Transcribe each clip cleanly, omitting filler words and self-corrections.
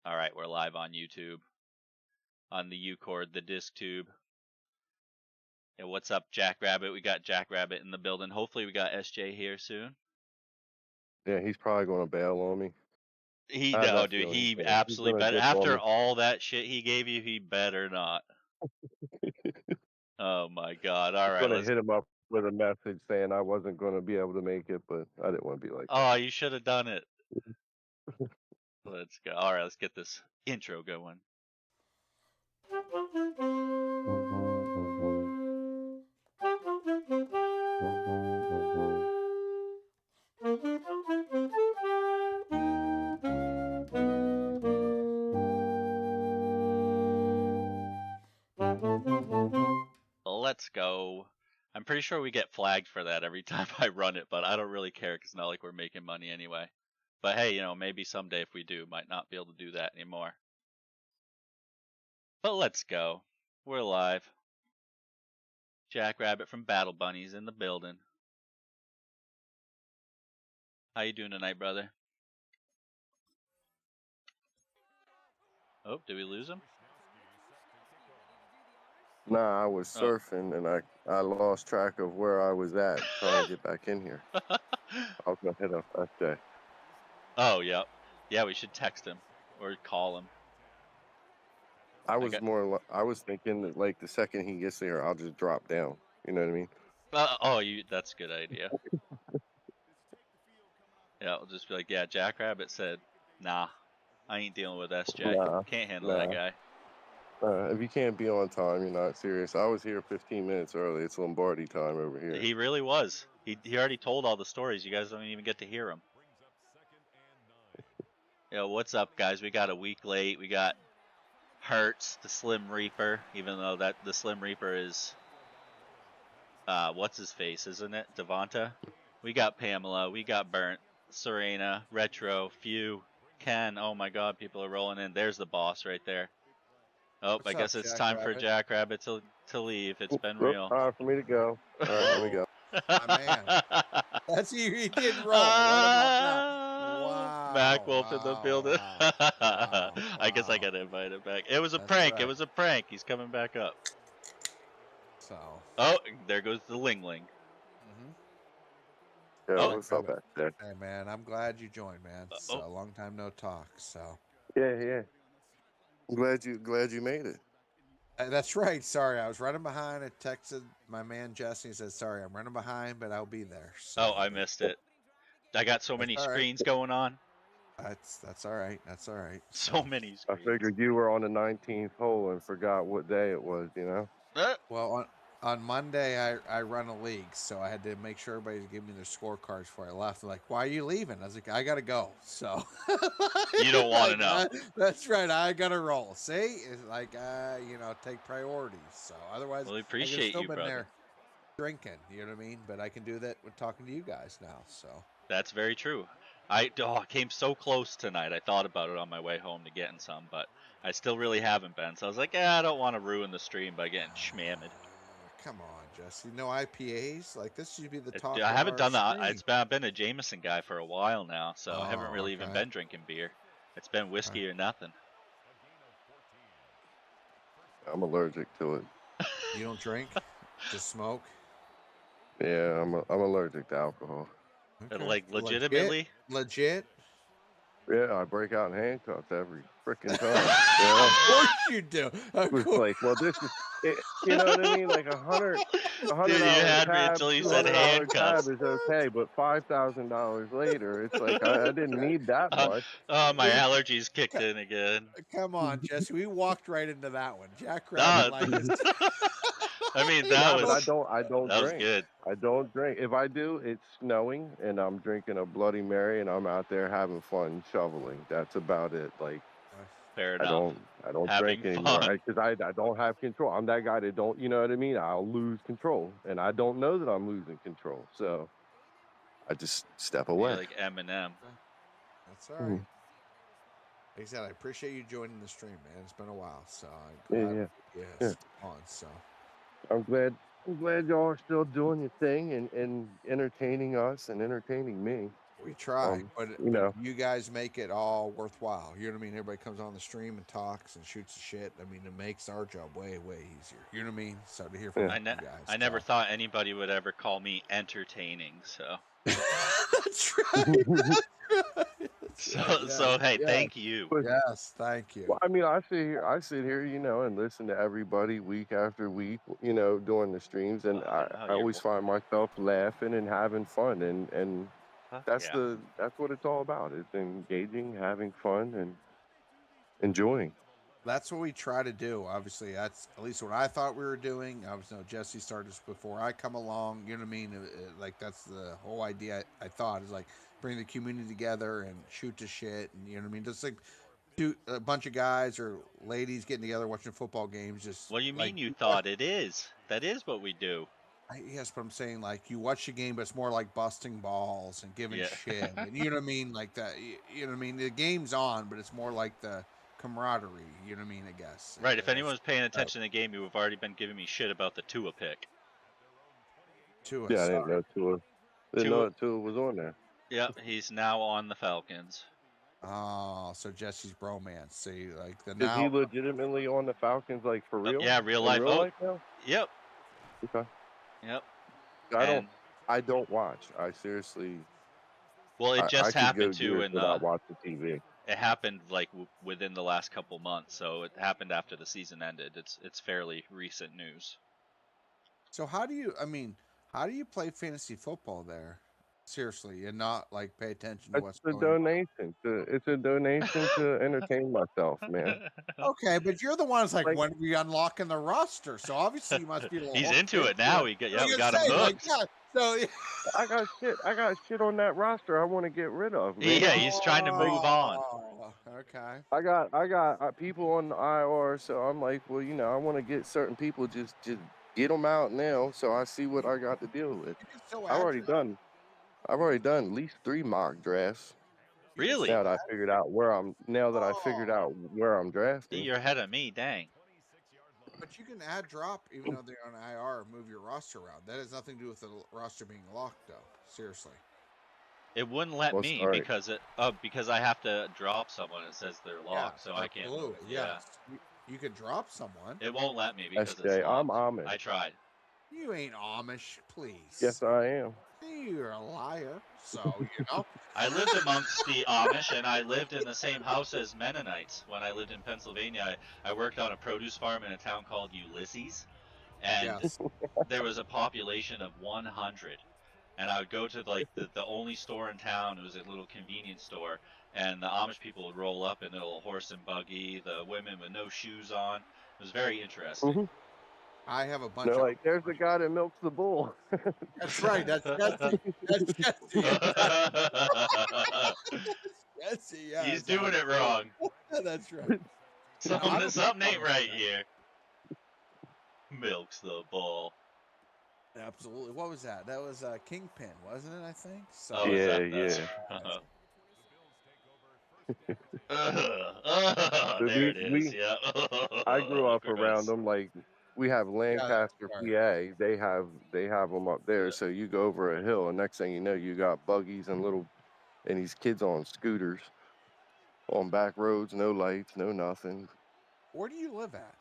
All right, we're live on YouTube, on the U-Cord, the disc tube. Yeah, what's up, Jackrabbit? We got Jackrabbit in the building. Hopefully we got SJ here soon. Yeah, he's probably going to bail on me. No, dude, he absolutely better. After all that shit he gave you, he better not. Oh my God! All right, I'm gonna hit him up with a message saying I wasn't going to be able to make it, but I didn't want to be like that. Oh, you should have done it. Let's go. All right, let's get this intro going. Let's go. I'm pretty sure we get flagged for that every time I run it, but I don't really care because it's not like we're making money anyway. But hey, you know, maybe someday if we do, might not be able to do that anymore. But let's go. We're live. Jackrabbit from Battle Bunnies in the building. How you doing tonight, brother? Oh, did we lose him? Nah, I was surfing and I lost track of where I was at trying to get back in here. I was gonna hit up that day. Oh, yeah. Yeah, we should text him or call him. I was thinking that like the second he gets there, I'll just drop down. You know what I mean? That's a good idea. Yeah, we'll just be like, yeah, Jackrabbit said, nah, I ain't dealing with SJ. Nah, Can't handle that guy. If you can't be on time, you're not serious. I was here 15 minutes early. It's Lombardi time over here. He really was. He already told all the stories. You guys don't even get to hear them. Yo, what's up, guys? We got a week late. We got Hertz, the Slim Reaper, even though the Slim Reaper is, what's his face, isn't it? Devonta. We got Pamela. We got Burnt, Serena, Retro, Few, Ken. Oh my God, people are rolling in. There's the boss right there. Oh, I guess it's time for Jackrabbit to leave. It's been real. Time for me to go. All right, let me go. My man. That's you. He did roll. What about that? Wow. Mac Wolf in the building. Wow. I guess I gotta invite him back. It was a prank. Right. It was a prank. He's coming back up. So. Oh, there goes the Ling Ling. Yeah, what's up back there? Hey man, I'm glad you joined, man. So a long time no talk. So. Yeah. I'm glad you made it. That's right. Sorry, I was running behind. I texted my man Jesse. He said, "Sorry, I'm running behind, but I'll be there." So, I missed it. I got so many screens going on. That's all right. That's all right. So many screens. I figured you were on the 19th hole and forgot what day it was. You know. Well, on Monday I run a league, so I had to make sure everybody gave me their scorecards before I left. They're like, "Why are you leaving?" I was like, "I gotta go." So you don't want to know. That's right. I gotta roll. See, it's like take priorities. So otherwise, we appreciate you, brother. There drinking, you know what I mean? But I can do that with talking to you guys now. So that's very true. I came so close tonight. I thought about it on my way home to getting some, but I still really haven't been. So I was like, I don't want to ruin the stream by getting schmammed. Come on, Jesse. No IPAs? Like, this should be the top. I haven't done that. I've been a Jameson guy for a while now, so I haven't really even been drinking beer. It's been whiskey or nothing. I'm allergic to it. You don't drink? Just smoke? Yeah, I'm allergic to alcohol. Okay. Like, legitimately? Legit? Yeah, I break out in handcuffs every freaking time. Yeah. Of course you do. It's like, well, this is, you know what I mean? Like $100. Dude, you had me until you said handcuffs. Is okay, but $5,000 later, it's like I didn't need that much. My allergies kicked in again. Come on, Jesse. We walked right into that one. Jackrabbit. I mean, that was. I don't that drink. Was good. I don't drink. If I do, it's snowing and I'm drinking a Bloody Mary and I'm out there having fun shoveling. That's about it. Like, fair enough. I don't drink anymore because I don't have control. I'm that guy that don't. You know what I mean? I'll lose control, and I don't know that I'm losing control. So I just step away. You're like Eminem. That's all right. Like I said, I appreciate you joining the stream, man. It's been a while, so I'm glad on. So. I'm glad y'all are still doing your thing and entertaining us and entertaining me. We try, but You know, you guys make it all worthwhile. You know what I mean? Everybody comes on the stream and talks and shoots the shit. I mean, it makes our job way, way easier. You know what I mean? So to hear from Yeah. you guys. I never thought anybody would ever call me entertaining. So That's right. That's right. so hey, Yes. thank you. But Yes. Thank you. well, I mean, I sit here, you know, and listen to everybody week after week, you know, doing the streams, and Oh, I always find myself laughing and having fun, and yeah. that's what it's all about. It's engaging, having fun, and enjoying. That's what we try to do. Obviously, that's at least what I thought we were doing. Obviously, no, Jesse started this before I come along. You know what I mean? Like that's the whole idea. I thought is like bring the community together and shoot the shit, and you know what I mean? Just like a bunch of guys or ladies getting together watching football games. Just What do you like mean you thought it is? That is what we do. yes, but I'm saying like you watch the game, but it's more like busting balls and giving Yeah. shit. And you know what I mean? Like that. You know what I mean? The game's on, but it's more like the camaraderie. You know what I mean? I guess. Right, if anyone's paying attention to the game, you have already been giving me shit about the Tua pick. To Yeah, I us. didn't know Tua. Didn't Tua, know that Tua was on there. yep, he's now on the Falcons. Oh, so Jesse's bromance. See, like the Is he now. legitimately on the Falcons, like for real? Yeah, real In life. real Oh, life now? yep, Okay. yep. I don't. And I don't watch. I seriously. well, it I just could go happened to years in without watching TV. it happened like within the last couple months, so it happened after the season ended. It's fairly recent news. So how do you? I mean, how do you play fantasy football there? Seriously, and not like pay attention to It's what's a going on. donation. It's a donation to entertain myself, man. Okay, but you're the ones like Like, when we unlocking the roster, so obviously you must be a little. He's hooked into it now. We I was got gonna him say, like, hooked. yeah. So I got shit. I got shit on that roster. I want to get rid of, Yeah, man. he's trying to move on. Okay. I got people on the IR, so I'm like, well, you know, I want to get certain people, just get them out now, so I see what I got to deal with. You can still I've add already your. done. I've already done at least 3 mock drafts. You can Really? still Now that I add. figured out where I'm. Now that I figured Oh, out where I'm drafting. You're ahead of me. Dang. but you can add drop even though they're on IR and move your roster around. That has nothing to do with the roster being locked, though. Seriously. It wouldn't let Well, me sorry. because I have to drop someone. It says they're locked, so I can't. Absolutely, Yeah, yes. You could drop someone. it won't let me because it's SJ, I'm locked. Amish. I tried. You ain't Amish, please. Yes, I am. You're a liar. So, you know. I lived amongst the Amish, and I lived in the same house as Mennonites when I lived in Pennsylvania. I worked on a produce farm in a town called Ulysses, and Yes. there was a population of 100. And I would go to like the only store in town. It was a little convenience store, and the Amish people would roll up in a little horse and buggy. The women with no shoes on. It was very interesting. Mm-hmm. I have a bunch They're of. like, there's the guy that milks the bull. That's right. That's Jesse. That's Jesse. Jesse, yeah. He's doing it wrong. That's right. Something ain't right here. Milks the bull. Absolutely. What was that? That was Kingpin, wasn't it? I think. So. Oh, Yeah, that's, there it is. Yeah. I grew up Gross. around them. Like, we have Lancaster, right. PA. They have them up there. Yeah. So you go over a hill, and next thing you know, you got buggies and these kids on scooters on back roads, no lights, no nothing. Where do you live at?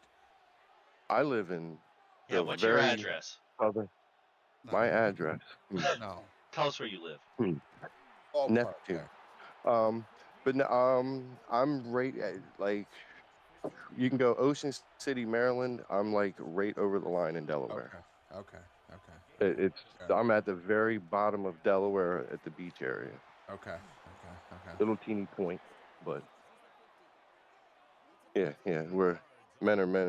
I live in Yeah, the what's your very address? southern. My address. No. Tell us where you live. Neptune. But no, I'm right at, like, you can go Ocean City, Maryland. I'm like right over the line in Delaware. Okay. I'm at the very bottom of Delaware at the beach area. Okay. Little teeny point, but yeah, where men are men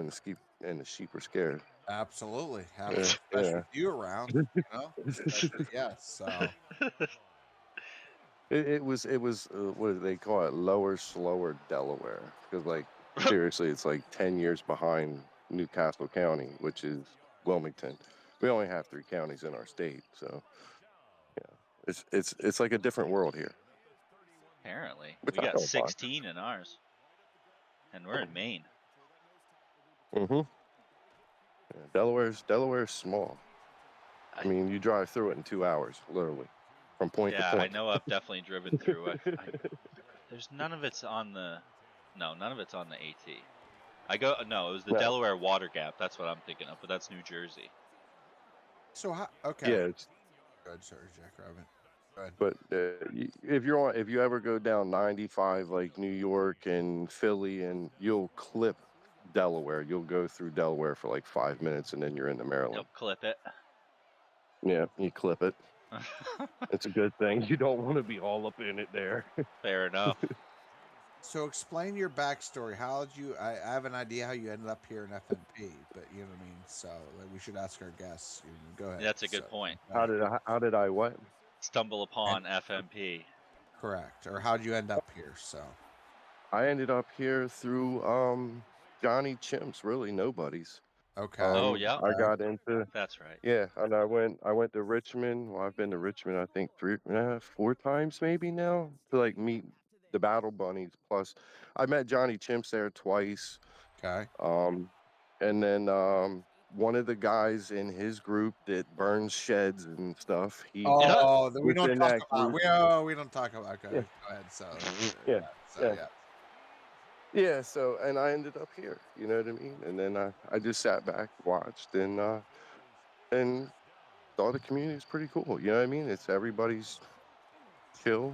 and the sheep are scared. Absolutely. Yeah, Especially with you around, you know. Yes. So. It was what do they call it? Lower, slower Delaware, because like seriously, it's like 10 years behind Newcastle County, which is Wilmington. We only have 3 counties in our state, so yeah, it's like a different world here. Apparently, Which we I got don't mind. 16 in ours, and we're in Maine. Mm-hmm. Yeah, Delaware's small. I mean, you drive through it in 2 hours, literally. from point to Yeah, I point. know. I've definitely driven through. There's none of it's on the. No, none of it's on the AT. No, it was the No. Delaware Water Gap. That's what I'm thinking of, but that's New Jersey. So how? Okay. Yeah, it's, Good. Sorry, Jack Rabbit. Go ahead. but if you ever go down 95 like New York and Philly, and you'll clip Delaware, you'll go through Delaware for like 5 minutes, and then you're into Maryland. Yep, clip it. Yeah, you clip it. It's a good thing. You don't want to be all up in it there. Fair enough. So explain your backstory. How did you? I have an idea how you ended up here in FNP, but you know what I mean. So like, we should ask our guests. Go ahead. That's a good So, point. How did I what? Stumble upon FMP. correct. Or how did you end up here? So I ended up here through Johnny Chimps, really nobody's. okay. Oh, yeah. I got into That's right. yeah, and I went to Richmond. Well, I've been to Richmond I think 4 times maybe now to like meet the Battle Bunnies. Plus, I met Johnny Chimps there twice. Okay. And then one of the guys in his group that burns sheds and stuff. He Oh, we was don't in talk that about. group. We don't talk about. Okay. Yeah. Go ahead. So Yeah, So yeah. yeah. Yeah, so and I ended up here, you know what I mean? And then I just sat back, watched, and thought the community is pretty cool. You know what I mean? It's everybody's chill.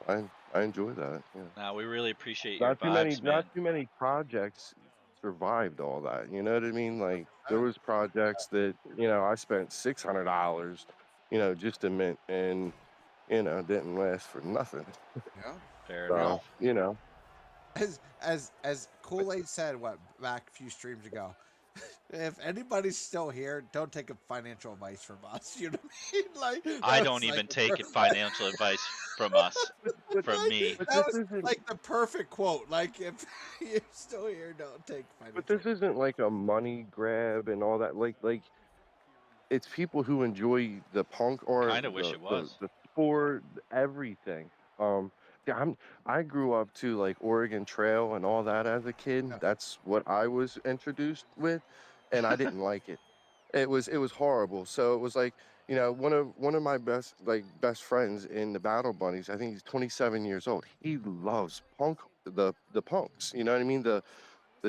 I enjoy that. Yeah. Now we really appreciate your vibes, Not man. too many projects survived all that. You know what I mean? Like there was projects that I spent $600, just to mint, and didn't last for nothing. Yeah. Fair So enough. As Kool-Aid said back a few streams ago, if anybody's still here, don't take a financial advice from us. You know what I mean? Like I don't even take financial advice from us. From me. That was like the perfect quote. Like if you're still here, don't take financial. But this isn't like a money grab and all that. Like it's people who enjoy the punk art, Kind of wish it was. the sport, everything. Yeah, I grew up to like Oregon Trail and all that as a kid. Yeah. That's what I was introduced with, and I didn't like it. It was horrible. So it was like one of my best friends in the Battle Bunnies. I think he's 27 years old. He loves punk, the punks. You know what I mean? The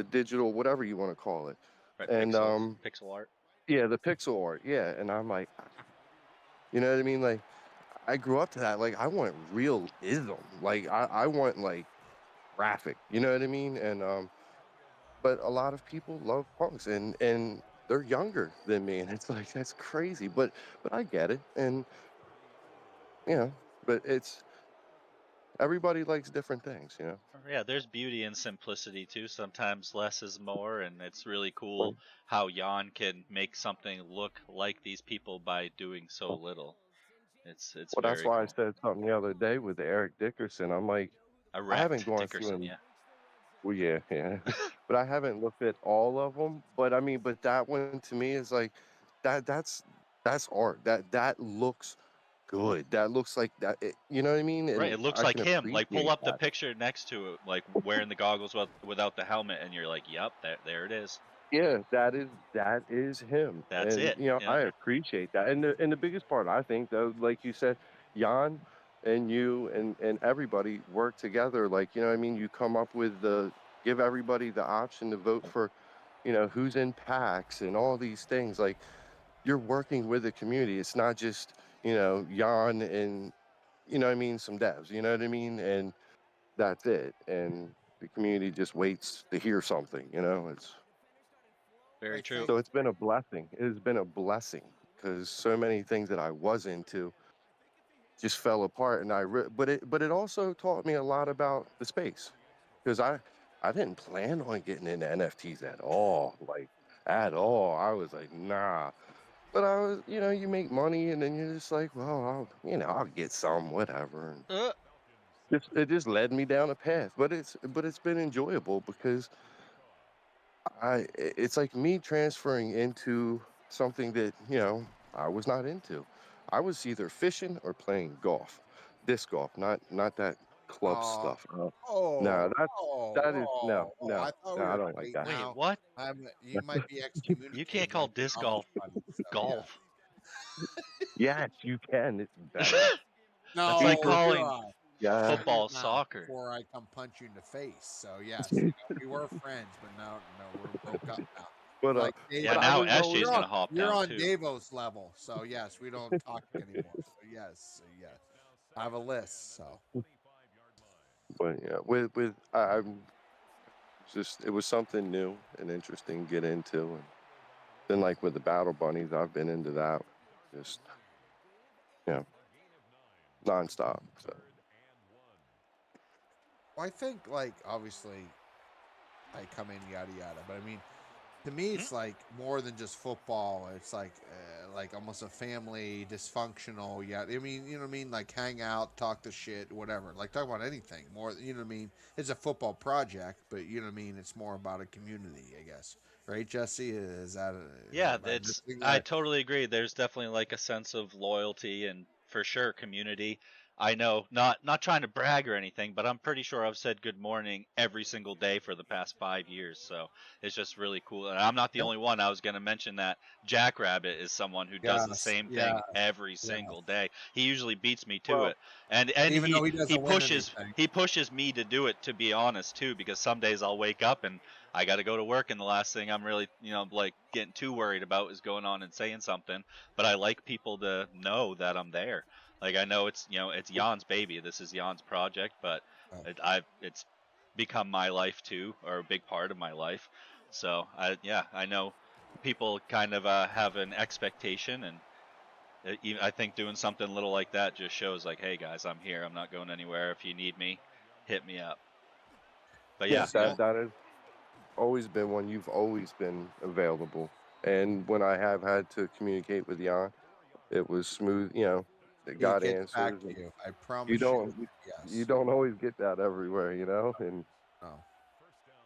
digital, whatever you want to call it. Right, And pixel art. yeah, the pixel art. Yeah, and I'm like, you know what I mean? Like, I grew up to that. Like, I want realism. Like, I want like graphic. You know what I mean? And but a lot of people love punks, and they're younger than me, and it's like that's crazy. But I get it, and but it's everybody likes different things. Yeah, there's beauty in simplicity too. Sometimes less is more, and it's really cool how Jan can make something look like these people by doing so little. It's Well, very that's why cool. I said something the other day with Eric Dickerson. I'm like, I haven't gone Dickerson, through and yeah. well, yeah, but I haven't looked at all of them. But I mean, but that one to me is like that's art. That looks good. That looks like that. You know what I mean? Right, And it looks I like can him. Like pull appreciate up the that. picture next to it, like wearing the goggles without the helmet, and you're like, "Yep, there it is." Yeah, that is him. That's And it. I appreciate that. And the biggest part, I think, though, like you said, Jan and you and everybody work together. Like, you know what I mean? You come up with give everybody the option to vote for, who's in packs and all these things. Like, you're working with the community. It's not just, Jan and, what I mean, some devs, you know what I mean? And that's it. And the community just waits to hear something, It's Very true. so it's been a blessing. It has been a blessing because so many things that I was into just fell apart, and but it also taught me a lot about the space because I didn't plan on getting into NFTs at all, like at all. I was like, nah. But I was, you make money, and then you're just like, well, I'll get some, whatever. And it just led me down a path, but it's been enjoyable because it's like me transferring into something that, I was not into. I was either fishing or playing golf, disc golf, not that club stuff. No, that is no, no, I thought no, we I were don't like great that. Wait, now. what? You might be excommunicated. You can't call disc golf Funny, so, golf. Yes, you can. It's better. No, That's like People, calling yeah. shut your football mouth soccer. before I come punch you in the face. So yes, we were friends, but now no, we're broke up now. but Like Dave, Yeah, but I now was always SJ's gonna hop you're down on too. Davos level. So yes, we don't talk anymore. So yes, I have a list. So but yeah, with I'm just it was something new and interesting to get into, and then like with the battle bunnies, I've been into that just you know nonstop. So well, I think like obviously I come in yada yada, but I mean to me Hmm? it's like more than just football. It's like almost a family dysfunctional. Yeah, I mean you know what I mean. Like hang out, talk to shit, whatever. Like talk about anything. More you know what I mean. It's a football project, but you know what I mean. It's more about a community, I guess. Right, Jesse? Is that Yeah, am I it's missing I that? totally agree. There's definitely like a sense of loyalty and for sure community. I know, not trying to brag or anything, but I'm pretty sure I've said good morning every single day for the past 5 years. So it's just really cool. And I'm not the Yeah. only one. I was going to mention that Jackrabbit is someone who does the Yes. same Yeah. thing every Yeah. single day. He usually beats me to well, it. And Even though he he doesn't win pushes anything. he pushes me to do it, to be honest too, because some days I'll wake up and I got to go to work, and the last thing I'm really, like getting too worried about is going on and saying something. But I like people to know that I'm there. Like I know it's Jan's baby. This is Jan's project, but Oh. it's become my life too, or a big part of my life. So I know people kind of have an expectation, and I think doing something little like that just shows like, hey guys, I'm here. I'm not going anywhere. If you need me, hit me up. But yeah, yes, Jesse, yeah, that has always been one. You've always been available, and when I have had to communicate with Jan, it was smooth. It he got gets back answers, to and you. I you promise you. don't you Yes. don't always get that everywhere, and No.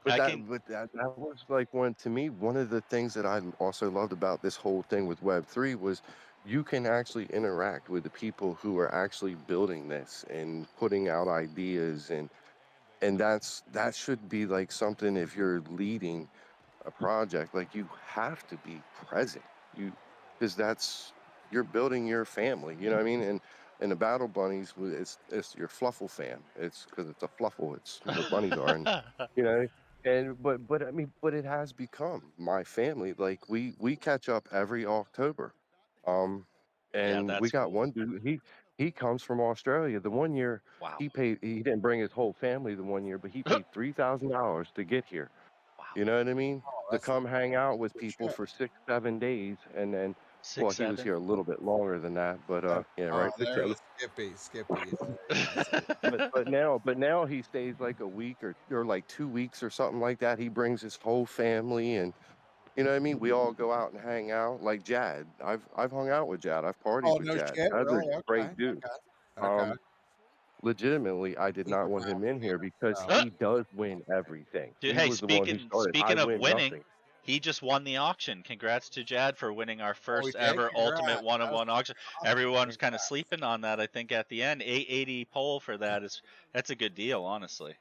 I can. that was like one of the things that I also loved about this whole thing with Web3 was you can actually interact with the people who are actually building this and putting out ideas, and that should be like something if you're leading a project, like you have to be present. You because that's you're building your family, you know what I mean? And the battle bunnies, it's your fluffle fam. It's because it's a fluffle. It's what bunnies are, and you know. And but I mean, but it has become my family. Like we catch up every October, um, Yeah, and we that's got cool. one dude. He comes from Australia. The one year Wow. he didn't bring his whole family the one year, but he paid $3,000 to get here. Wow. You know what I mean? Oh, To that's come hang out with good people shit. for 6, 7 days, and then, well, Six, he was seven. here a little bit longer than that, but yeah, Oh, right, six, there he 7. is. Skippy. Yes. But now he stays like a week or like 2 weeks or something like that. He brings his whole family, and you know what I mean. We all go out and hang out. Like Jad, I've hung out with Jad. I've partied Oh, with no Jad. shit. Jad's a Really? Okay. great dude. Okay. Um, legitimately, I did Sneak not want around him in here. here because So. he does win everything. Dude, He hey, was the one who speaking started. I speaking of win winning, nothing. he just won the auction. Congrats to Jad for winning our Oh, we first did. ever Ultimate Congrats. One of That's One auction. awesome. Everyone's kind of Congrats. sleeping on that. I think at the end, 880 poll for that's a good deal, honestly.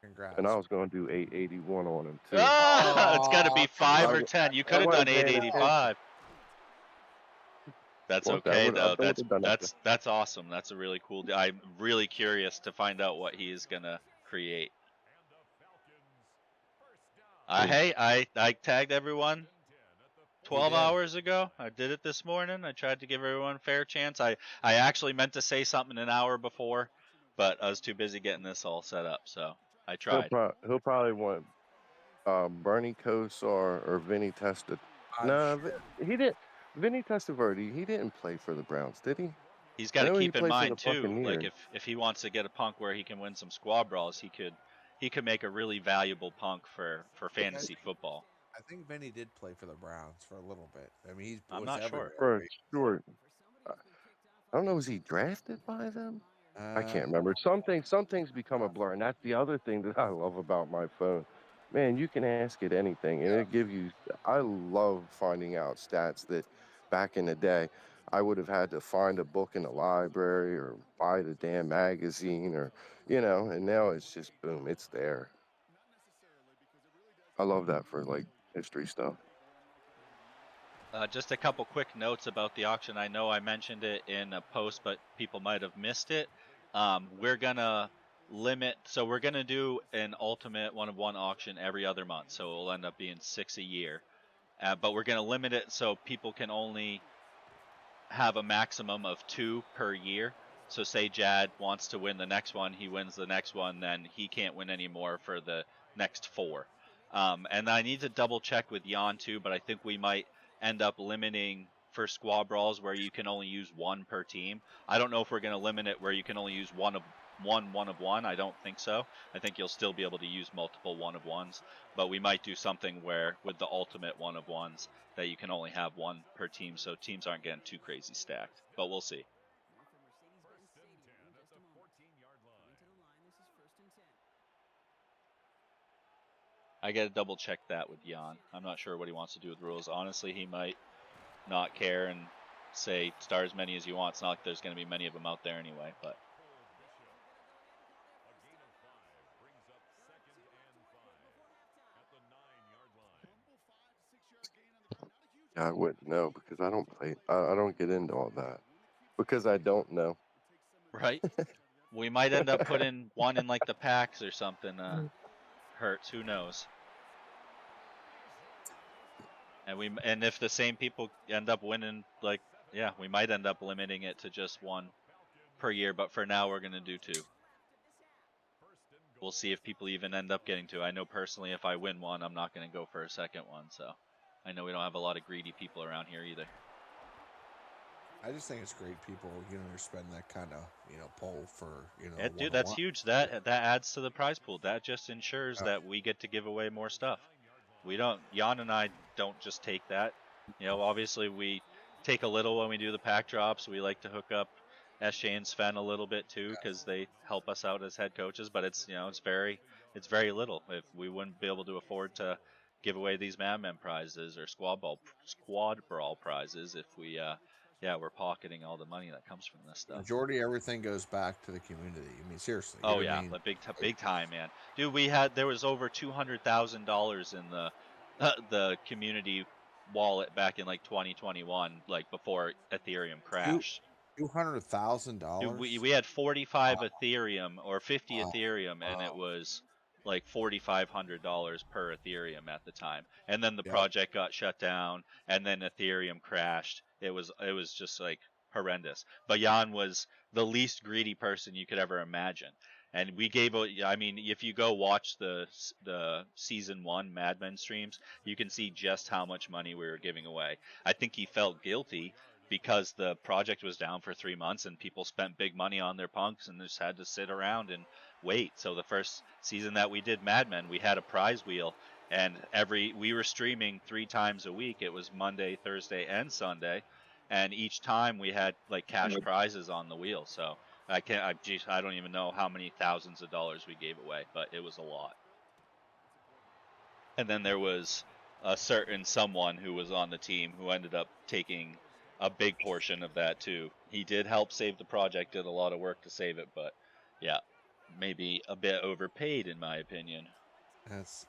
And I Congrats. was going to do 881 on him too. Ah, it's got to Oh, be come I, five on. or w- ten. You I could have done wasn't paying Oh, attention. 885. That's Once okay I though. would That's have done that. that's that's awesome. That's a really cool. I'm really curious to find out what he is gonna create. Mm. I tagged everyone he 12 did. hours ago. I did it this morning. I tried to give everyone a fair chance. I actually meant to say something an hour before, but I was too busy getting this all set up, so I tried. He'll probably want Bernie Kosar or Vinny Testa. I'm No, sure. he didn't. Vinny Testaverde, he didn't play for the Browns, did he? He's I got to know he keep in played for the mind too, like Buccaneers. if he wants to get a punk where he can win some squad brawls, he could make a really valuable punk for I fantasy think football. I think Benny did play for the Browns for a little bit. I mean, he I'm was not sure. everywhere. For sure. I don't know. Was he drafted by them? I Right? can't remember. Some things become a blur, and that's the other thing that I love about my phone. Man, you can ask it anything, and it give you. I love finding out stats that back in the day I would have had to find a book in the library or buy the damn magazine and now it's just boom, it's there. I love that for like history stuff. Just a couple quick notes about the auction. I know I mentioned it in a post, but people might have missed it. We're gonna limit, so we're gonna do an ultimate 1-of-1 auction every other month, so it'll end up being 6 a year. But we're gonna limit it so people can only have a maximum of 2 per year. So say Jad wants to win the next one, he wins the next one, then he can't win anymore for the next 4. And I need to double check with Jan too, but I think we might end up limiting for squad brawls where you can only use 1 per team. I don't know if we're going to limit it where you can only use one of one. I don't think so. I think you'll still be able to use multiple 1-of-1s, but we might do something where with the ultimate 1-of-1s that you can only have 1 per team, so teams aren't getting too crazy stacked. But we'll see. I gotta double check that with Jan. I'm not sure what he wants to do with rules. Honestly, he might not care and say start as many as you want. It's not like there's gonna be many of them out there anyway, but. I wouldn't know because I don't play. I don't get into all that because I don't know. Right? We might end up putting one in like the packs or something. Hurts. Who knows? And if the same people end up winning, like, yeah, we might end up limiting it to just 1 per year. But for now, we're gonna do 2. We'll see if people even end up getting 2. I know personally, if I win one, I'm not gonna go for a second one. So I know we don't have a lot of greedy people around here either. I just think it's great people, spend that kind of, pull for, Yeah, dude, that's huge. That adds to the prize pool. That just ensures that we get to give away more stuff. We don't, Jan and I don't just take that. Obviously we take a little when we do the pack drops. We like to hook up SJ and Sven a little bit too because they help us out as head coaches. But it's it's very little. If we wouldn't be able to afford to give away these Maddmen prizes or squad brawl prizes if we we're pocketing all the money that comes from this stuff. Majority everything goes back to the community. I mean, seriously. Oh yeah, but big time, man. Dude, there was over $200,000 in the community wallet back in like 2021, like before Ethereum crashed. $200,000. We had 45 Ethereum or 50 Ethereum, and it was like $4,500 per Ethereum at the time. And then the project got shut down, and then Ethereum crashed. It was just like horrendous. But Jan was the least greedy person you could ever imagine. And we gave, I mean, if you go watch the season 1 Maddmen streams, you can see just how much money we were giving away. I think he felt guilty because the project was down for 3 months and people spent big money on their punks and just had to sit around and wait. So the first season that we did Maddmen, we had a prize wheel, and we were streaming 3 times a week. It was Monday, Thursday, and Sunday, and each time we had like cash prizes on the wheel. So I don't even know how many thousands of dollars we gave away, but it was a lot. And then there was a certain someone who was on the team who ended up taking a big portion of that too. He did help save the project, did a lot of work to save it, but yeah, maybe a bit overpaid in my opinion. That's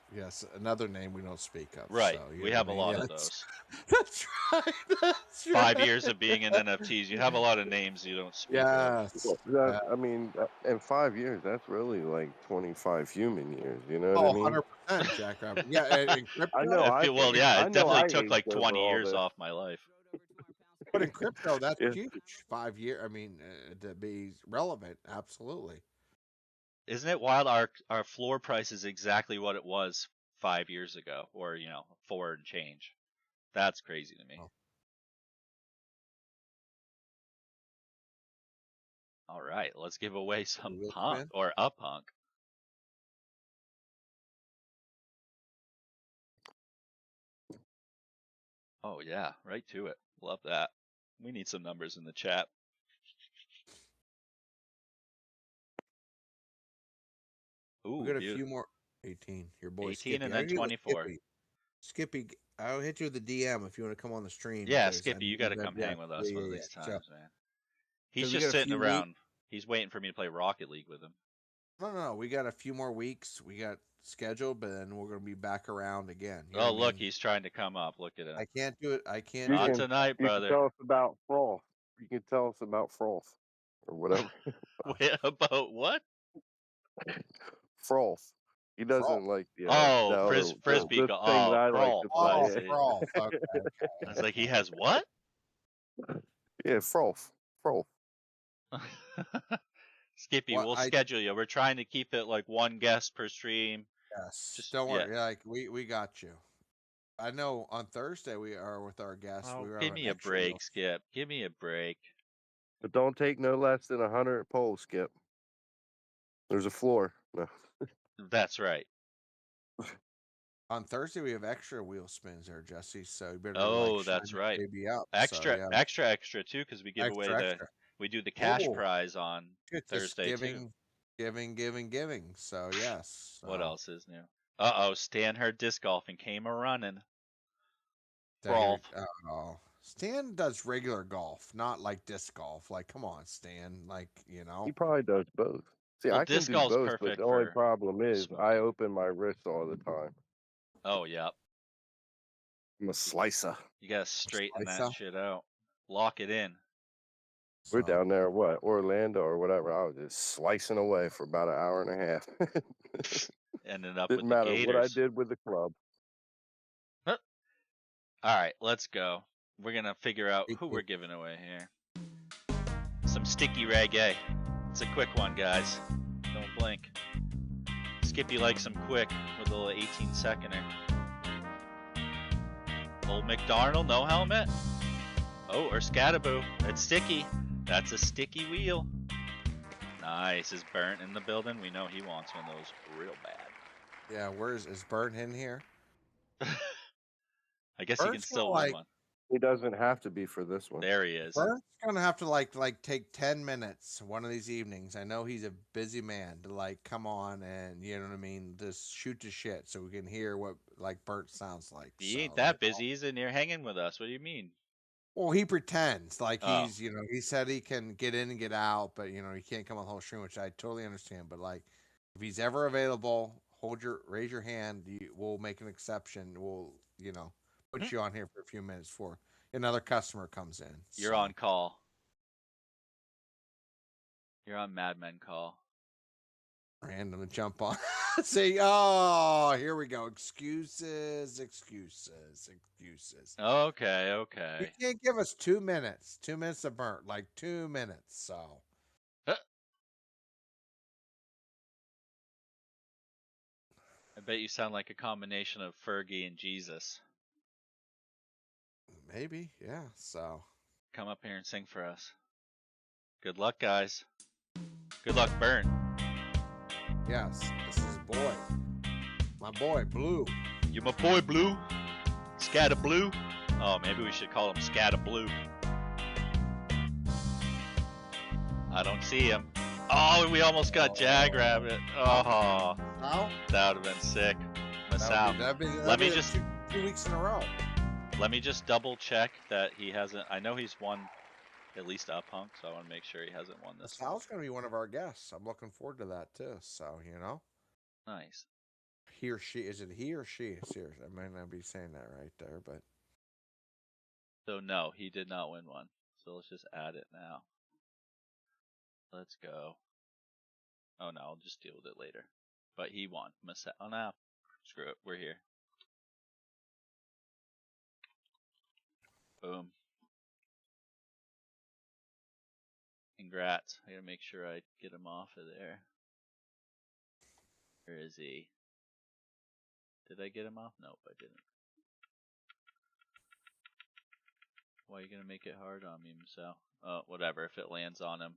another name we don't speak of. Right, So, we have a lot of those. That's right. That's 5 years of being in NFTs, you have a lot of names you don't speak of. Yes. I mean, in 5 years, that's really like 25 human years. You know what I mean? 100%, Jackrabbit. Yeah, and crypto, I know. It definitely took like 20 years off my life. But in crypto, that's huge. 5 years. I mean, to be relevant, absolutely. Isn't it wild? Our floor price is exactly what it was 5 years ago, or 4 and change. That's crazy to me. All right, let's give away some punk or a punk. Oh yeah, right to it. Love that. We need some numbers in the chat. Ooh, we got a few more. 18. Your boy 18 Skippy. and then 24. Skippy, I'll hit you with the DM if you want to come on the stream. Yeah, Skippy, you got to come hang with us one of these times, man. He's just sitting around. He's waiting for me to play Rocket League with him. No. We got a few more weeks. We got scheduled, but then we're going to be back around again. You know Oh, what I look, mean? he's trying to come up. Look at him. I can't do it. I can't You do Not it. tonight, You can brother. tell us about froth. You can tell us about froth or whatever. Wait, about what? Froth. He doesn't Froth. like the Oh, other frisbee. the thing that Oh, I like Frolf. to I Oh, play. see. Froth. Okay. I was like, he has what? Yeah, froth. Froth. Skippy, What we'll I schedule you. We're trying to keep it like one guest per stream. Yes. Just Don't yeah. worry. Like we got you. I know on Thursday we are with our guests. Oh, We are give an me a extra wheel. break, Skip. Give me a break. But don't take no less than 100 poles, Skip. There's a floor. No. That's right. On Thursday we have extra wheel spins there, Jesse. So you better Oh, like shine that's that right. baby up. Extra, So yeah, extra too, because we give away extra. we do the cash Oh, prize on it's just Thursday too. giving. So yes. What So, else is new? Oh, Stan heard disc golf and came a running. Here, Frolf. oh, Stan does regular golf, not like disc golf. Like, come on, Stan. Like, you know. He probably does both. See, Well, I can disc do golf's both, but perfect the only for problem is I smoking. open my wrist all the time. Oh, yeah. I'm a slicer. You gotta straighten that Slicer? shit out. Lock it in. We're So, down there, what, Orlando or whatever. I was just slicing away for about an hour and a half. Ended up with Didn't the matter what I Gators. did with the club. Huh. All right, let's go. We're gonna figure out who we're giving away here. Some sticky reggae. It's a quick one, guys. Don't blink. Skippy likes them quick with a little 18-seconder. Old McDarnell, no helmet. Oh, or Scataboo. It's sticky. That's a sticky wheel. Nice. Is Burnt in the building? We know he wants one of those real bad. yeah, is Burnt in here? I guess he can Burnt's still gonna win like one. He doesn't have to be for this one. There he is. Burnt's gonna have to like take 10 minutes one of these evenings. I know he's a busy man to like come on and you know what I mean, just shoot the shit so we can hear what like Burnt sounds like. He So, ain't that busy. He's in here hanging with us. What do you mean? well, he pretends like Oh. he's, you know, he said he can get in and get out, but you know, he can't come on the whole stream, which I totally understand. But like, if he's ever available, raise your hand. We'll make an exception. We'll, you know, put you on here for a few minutes before another customer comes in. You're on call. You're on Maddmen call. Random to jump on. Say, oh, here we go. Excuses. Okay. You can't give us 2 minutes. 2 minutes of Burnt, like 2 minutes. So. I bet you sound like a combination of Fergie and Jesus. Maybe, yeah. So. Come up here and sing for us. Good luck, guys. Good luck, Burnt. Yes, this is boy. My boy, Blue. You my boy, Blue. Scatta Blue. Oh, maybe we should call him Scatta Blue. I don't see him. Oh, we almost got Jagrabbit. Oh, Now? that would have been sick. Miss out. Let me just 2 weeks in a row. Let me just double check that he hasn't. I know he's won at least a punk, so I want to make sure he hasn't won this. Sal's going to be one of our guests. I'm looking forward to that too. So, you know. Nice. He or she, is it he or she? Seriously, I might not be saying that right there, but. So no, he did not win one. So let's just add it now. Let's go. Oh no, I'll just deal with it later. But he won. Oh no. Screw it. We're here. Boom. Congrats. I gotta make sure I get him off of there. Where is he? Did I get him off? Nope, I didn't. Why are you gonna make it hard on me, Michelle? Oh, whatever. If it lands on him,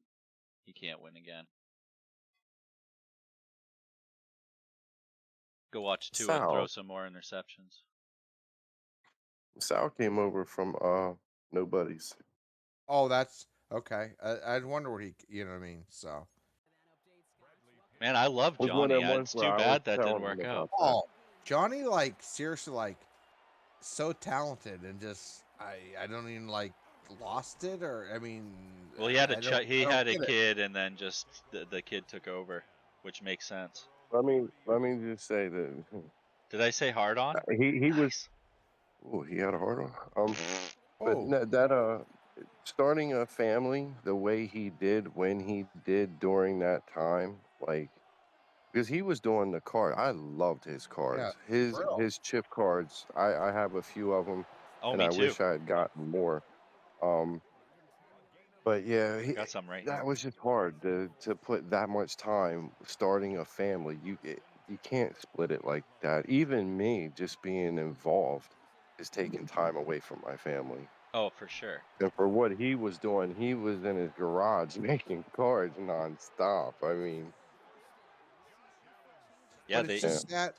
he can't win again. Go watch Tua throw some more interceptions. Sal came over from Nobody's. Oh, that's okay. I'd wonder what he, you know what I mean? So. Man, I love Johnny. It's too bad that didn't work out. Oh, Johnny, like, seriously, like, so talented and just, I don't even, like, lost it or, I mean. Well, he had a kid and then just the kid took over, which makes sense. let me just say that Did I say hard on? he was. Nice. Oh, he had a hard one. But Oh, starting a family the way he did when he did during that time, like because he was doing the card. I loved his yeah, cards. real. His chip cards. I have a few of them, Oh, and me I too. wish I had gotten more. Um, but yeah, Got some right that here. was just hard to put that much time starting a family. You can't split it like that. Even me, just being involved, is taking time away from my family. Oh, for sure. And for what he was doing, he was in his garage making cards nonstop. I mean, Yeah, But it's they. yeah. just sad.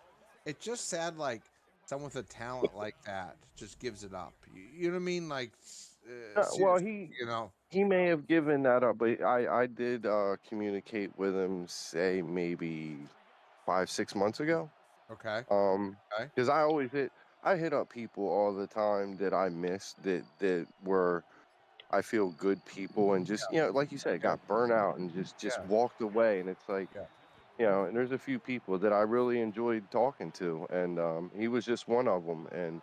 It's just sad, like someone with a talent like that just gives it up. You know what I mean? Like, Well, seriously, you know? he may have given that up, but I did communicate with him, say maybe 5 6 months ago. Okay, Um, okay, because I hit up people all the time that I missed that were I feel good people and just like you said, yeah, got burnt out and just yeah, walked away. And it's like yeah. and there's a few people that I really enjoyed talking to, and he was just one of them. And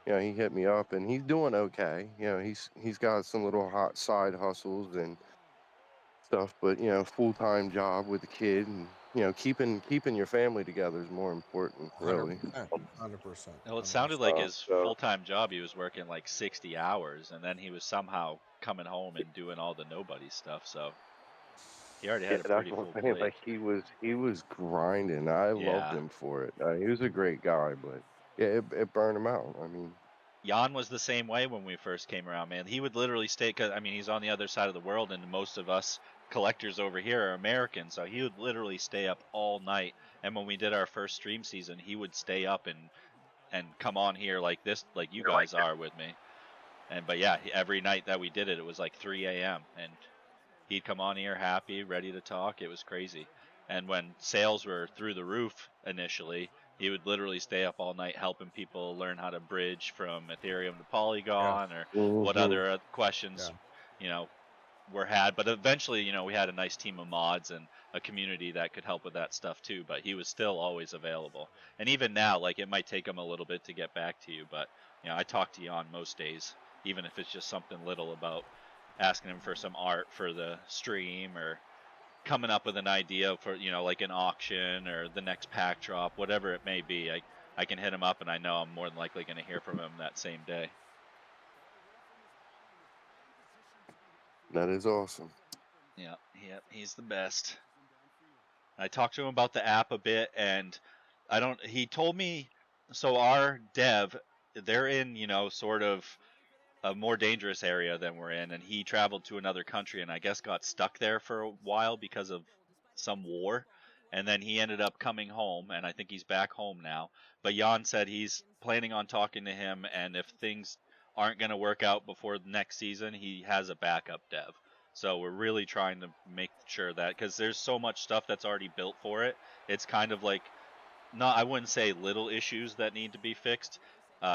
he hit me up, and he's doing okay. He's got some little hot side hustles and stuff, but full time job with a kid, and keeping your family together is more important, Hundred really. percent, 100%, Well, it sounded 100%. like his So full-time job. He was working like 60 hours, and then he was somehow coming home and doing all the nobody stuff. So he already yeah, had a that's pretty what full I'm saying. plate. Like he was grinding. I loved Yeah. him for it. He was a great guy, but yeah, it burned him out. I mean, Jan was the same way when we first came around, man. He would literally stay, cause I mean, he's on the other side of the world, and most of us collectors over here are American, so he would literally stay up all night. And when we did our first stream season, he would stay up and come on here like this, like you guys are with me. But yeah, every night that we did it, it was like 3 a.m. and he'd come on here happy, ready to talk. It was crazy. And when sales were through the roof initially, he would literally stay up all night helping people learn how to bridge from Ethereum to Yeah, Polygon or what hmm other yeah. questions, you know, were had. But eventually, we had a nice team of mods and a community that could help with that stuff too. But he was still always available. And even now, like it might take him a little bit to get back to you, but I talk to Jan most days, even if it's just something little about asking him for some art for the stream or coming up with an idea for like an auction or the next pack drop, whatever it may be. I can hit him up, and I know I'm more than likely going to hear from him that same day. that is awesome. Yeah, he's the best. I talked to him about the app a bit, and he told me, so our dev, they're in, sort of a more dangerous area than we're in, and he traveled to another country and I guess got stuck there for a while because of some war. And then he ended up coming home, and I think he's back home now. But Jan said he's planning on talking to him, and if things aren't going to work out before the next season, he has a backup dev. So we're really trying to make sure that, because there's so much stuff that's already built for it, it's kind of like, not, I wouldn't say little issues that need to be fixed.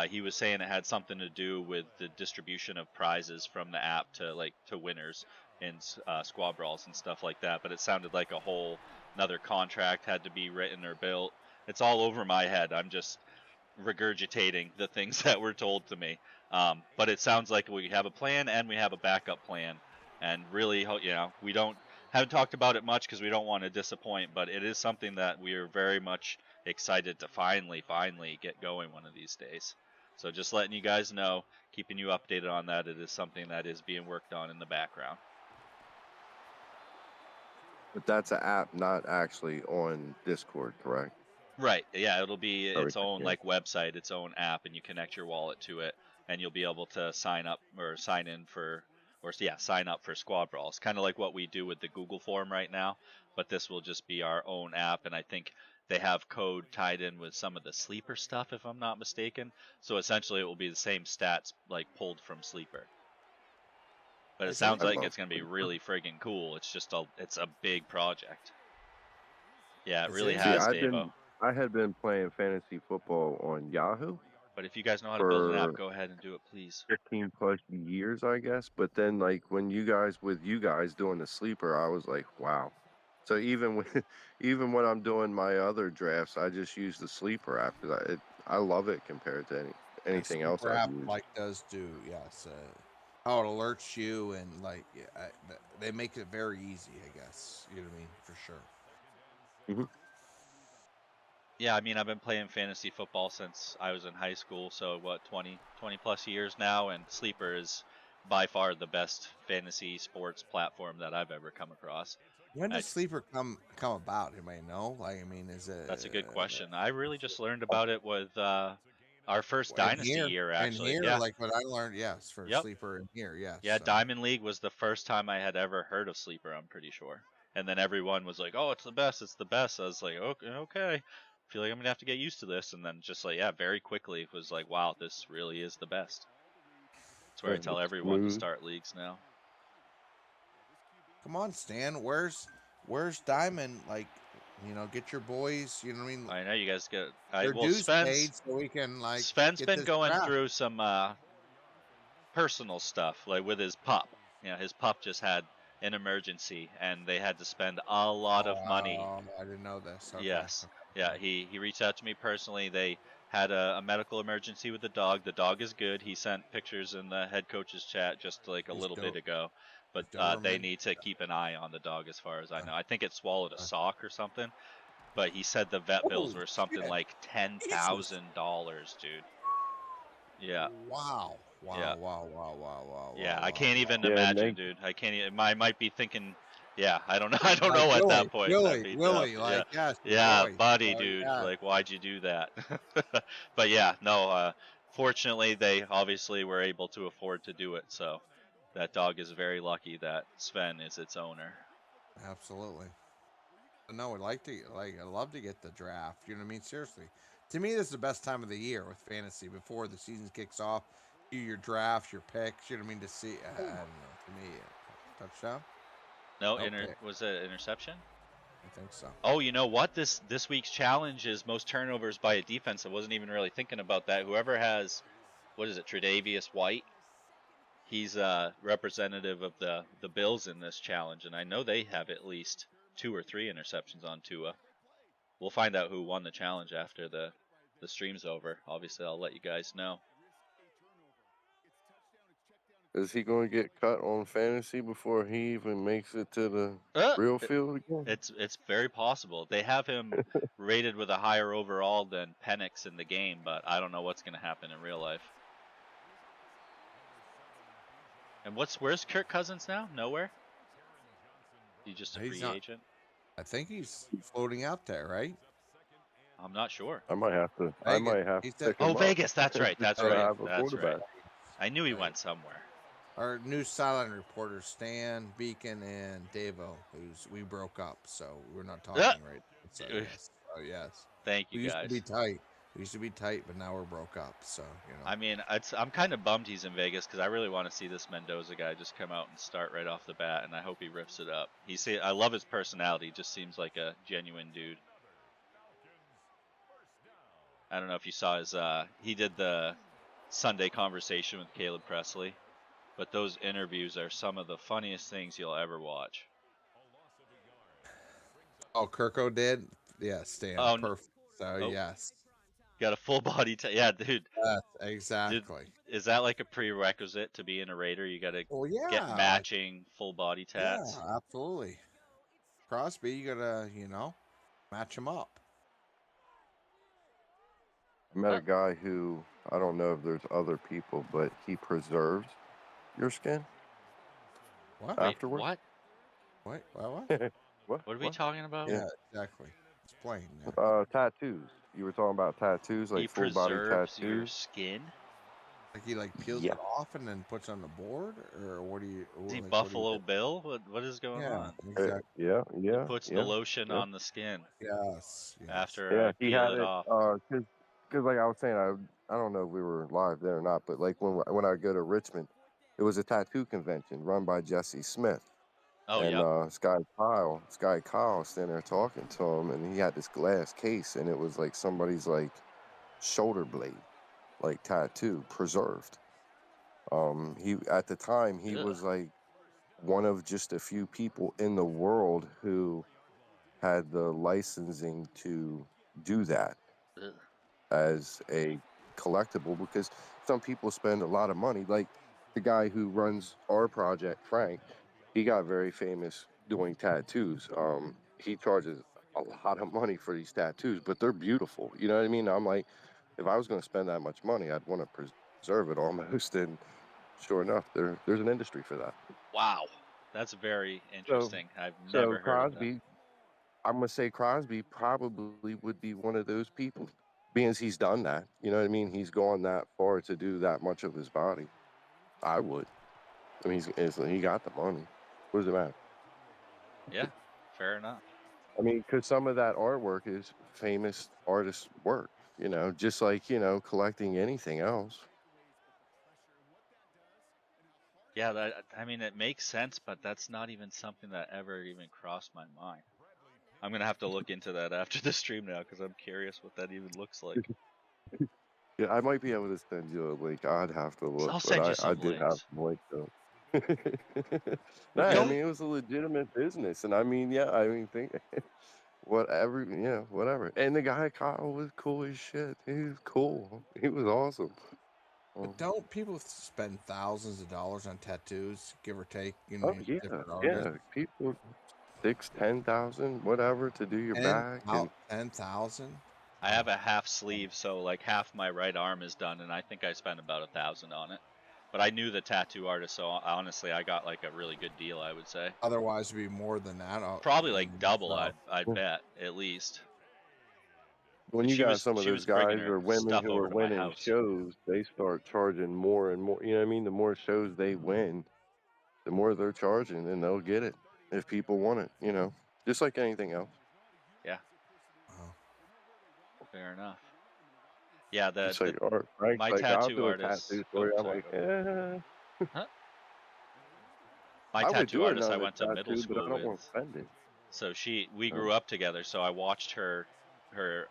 He was saying it had something to do with the distribution of prizes from the app to winners in squad brawls and stuff like that. But it sounded like a whole another contract had to be written or built. It's all over my head. I'm just regurgitating the things that were told to me. But it sounds like we have a plan and we have a backup plan. And really, we haven't talked about it much because we don't want to disappoint. But it is something that we are very much excited to finally get going one of these days. So just letting you guys know, keeping you updated on that. It is something that is being worked on in the background. But that's an app, not actually on Discord, correct? Right. Yeah, it'll be its Everything. own Yeah. like website, its own app, and you connect your wallet to it, and you'll be able to sign up or sign in for, or yeah, sign up for squad brawls. Kind of like what we do with the Google form right now, but this will just be our own app, and I think they have code tied in with some of the sleeper stuff, if I'm not mistaken. So essentially, it will be the same stats like pulled from sleeper. But it Is there sounds I like love it's gonna be Sleeper. really friggin' cool. It's just it's a big project. Yeah, it is there really any See, has, Davo. I had been playing fantasy football on Yahoo But if you guys know how to build an app, for go ahead and do it, please. 15 plus years, I guess. But then, like, when you guys doing the sleeper, I was like, wow. So even when even when I'm doing my other drafts, I just use the sleeper app because I love it compared to Yeah, anything else sleeper I've app used. like does do yes. How it alerts you and like they make it very easy. I guess you know what I mean for sure. Mhm. Yeah, I mean, I've been playing fantasy football since I was in high school, so what, 20 plus years now, and Sleeper is by far the best fantasy sports platform that I've ever come across. When I, does sleeper come about? Anybody know? Like, I mean, is it that's a good question. I really just learned about it with our first in Dynasty here? year, In actually. here, Yeah, like what I learned, yes, for yep. sleeper in here, yes. Yeah, So Diamond League was the first time I had ever heard of Sleeper, I'm pretty sure. And then everyone was like, "Oh, it's the best, it's the best." I was like, "Okay, okay. Feel like I'm gonna have to get used to this." And then just like, yeah, very quickly it was like, "Wow, this really is the best." That's where I Yeah, tell it's everyone to smooth. start leagues now. come on, Stan, where's Diamond? Like, get your boys. You know what I mean? I know you guys get. Their Well, dues paid, so we can like Sven's get been this going draft. through some personal stuff, like with his pup. You know, his pup just had an emergency, and they had to spend a lot of money. Oh, I didn't know this. Okay, Yes. okay. Yeah, he reached out to me personally. They had a medical emergency with the dog. The dog is good. He sent pictures in the head coach's chat just like a Is little bit ago. But they Doberman? need to keep an eye on the dog as far as I know. I think it swallowed a Uh, sock or something. But he said the vet bills holy were something shit! like Jesus! $10,000, dude. Yeah, Wow! yeah. Wow! Wow! Wow! Wow! Wow! Yeah, Wow! I Wow! can't even Wow! Yeah, and imagine, they dude. I can't. I might be thinking. Yeah, I don't know. I don't Like know at that Willie, point. That'd Willie, be tough. Willie, Yeah, like yes, your yeah, boy. buddy, So dude. yeah, Like, why'd you do that? But yeah, no. Fortunately, they obviously were able to afford to do it. So that dog is very lucky that Sven is its owner. absolutely. No, I love to get the draft. You know what I mean? Seriously, to me, this is the best time of the year with fantasy before the season kicks off. Do your drafts, your picks. You know what I mean? To see, I don't know. To me, touchdown. No, No pick. was it interception? I think so. Oh, you know what? This week's challenge is most turnovers by a defense. I wasn't even really thinking about that. Whoever has, what is it, Tre'Davious White? He's a representative of the Bills in this challenge, and I know they have at least 2 or 3 interceptions on Tua. We'll find out who won the challenge after the stream's over. Obviously, I'll let you guys know. is he going to get cut on fantasy before he even makes it to the Uh, real field again? it's very possible. They have him rated with a higher overall than Penix in the game, but I don't know what's going to happen in real life. And where's Kirk Cousins now? Nowhere. He's just a He's free not. agent. I think he's floating out there, right? I'm not sure. I might have to. I Vegas. might have He to said, pick Oh, him up Vegas. That's right. just That's so I right. Vegas. have a That's right. quarterback. I knew he Vegas. went somewhere. Our new silent reporters, Stan, Beacon, and Davo, who's we broke up, so we're not talking right now. So yes, oh yes, Thank you we used to be guys. tight. We used to be tight, but now we're broke up. So I mean, I'm kind of bummed he's in Vegas because I really want to see this Mendoza guy just come out and start right off the bat, and I hope he rips it up. I love his personality; he just seems like a genuine dude. I don't know if you saw his. He did the Sunday conversation with Caleb Presley, but those interviews are some of the funniest things you'll ever watch. oh, Kirko did, yeah, Stan, Oh, perfect. So oh, yes, got a full body. Yeah, dude. yes, Did exactly. is that like a prerequisite to be in a Raider? You got to Well, get yeah, like matching full body yeah, tats. absolutely. Crosby, you gotta match him up. I met Uh, a guy who I don't know if there's other people, but he preserves your skin What? Wait, afterwards. what? What? What? What? What are we What? talking about? Yeah. Yeah, exactly. It's plain. Yeah. Tattoos. You were talking about tattoos, He like full body preserves your tattoos. skin. Like he peels Yeah. it off and then puts on the board, or what do you Is he what do you Buffalo do? Bill? What is going Yeah, on? exactly. Yeah. He Yeah. puts the Yeah. lotion Yeah. on the skin Yes, yes. after Yeah. I He peel had it it. off. Cause like I was saying, I don't know if we were live there or not, but like when I go to Richmond, it was a tattoo convention run by Jesse Smith. Oh, And yep. Sky Kyle standing there talking to him, and he had this glass case, and it was like somebody's like shoulder blade, like tattoo, preserved. He at the time he Ugh. was like one of just a few people in the world who had the licensing to do that Ugh. as a collectible, because some people spend a lot of money. Like the guy who runs our project, Frank, he got very famous doing tattoos. He charges a lot of money for these tattoos, but they're beautiful. You know what I mean? I'm like, if I was going to spend that much money, I'd want to preserve it almost. And sure enough, there's an industry for that. Wow, that's very So, interesting. I've so never heard of that. Crosby, I'm gonna say Crosby probably would be one of those people, being as he's done that. You know what I mean? He's gone that far to do that much of his body. I would. I mean, he got the money. What does it matter? Yeah, fair enough. I mean, because some of that artwork is famous artists' work. You know, just like collecting anything else. Yeah, I mean, it makes sense, but that's not even something that ever even crossed my mind. I'm gonna have to look into that after the stream now because I'm curious what that even looks like. Yeah, I might be able to send you a link. I'd have to look, I'll but send you I some did have links. some links though. No, Would I you? Don't mean it was a legitimate business, and I mean, yeah, I mean, think whatever, whatever. And the guy Kyle was cool as shit. He was cool. He was awesome. but don't people spend thousands of dollars on tattoos, give or take? You Oh know, yeah, different artists. yeah. People 6, 10,000, whatever, to do your And back, out and 10,000. I have a half sleeve, so like half my right arm is done, and I think I spent about 1,000 on it. But I knew the tattoo artist, so honestly, I got like a really good deal, I would say. Otherwise, it'd be more than that. Probably like double, So, I'd bet at least. when And you got some of she those was bringing guys her or women stuff who are over to my winning house. shows, they start charging more and more. You know what I mean? The more shows they win, the more they're charging, and they'll get it if people want it. Just like anything else. Yeah, wow. fair enough. Yeah, It's like art, right? my Like I'll tattoo do a artist. tattoo Oh, story. I'm sorry, like, go ahead. Huh? My I would tattoo do artist I another went to middle tattoo, but I school don't with. want to spend it. So we Uh, grew up together, so I watched her